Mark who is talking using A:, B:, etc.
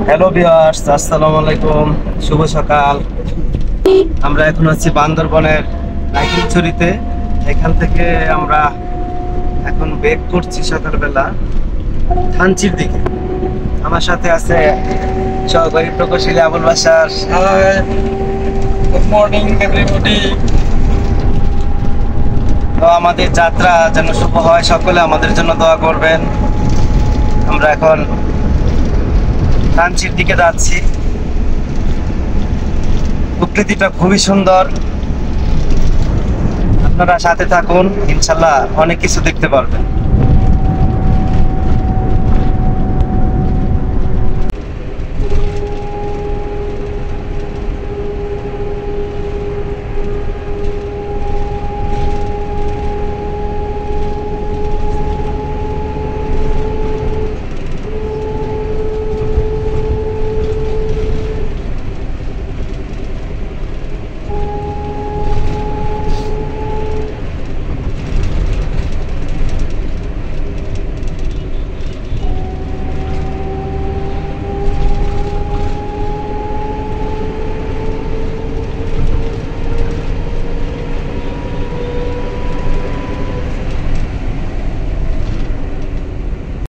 A: Hello viewers, আসসালামু আলাইকুম, শুভ সকাল। আমরা এখন আছি বান্দরবনের রাইকিংছড়িতে। এখান থেকে আমরা এখন বেক করছি সকালবেলা থানচির দিকে। আমার সাথে আছে সহকারী প্রকৌশলী Abul Bashar.
B: Good morning everybody.
A: তো আমাদের যাত্রা যেন শুভ হয়, সকলে আমাদের জন্য দোয়া করবেন। আমরা এখন থানচির দিকে যাচ্ছি। প্রকৃতিটা খুবই সুন্দর, আপনারা সাথে থাকুন, ইনশাল্লাহ অনেক কিছু দেখতে পারবেন।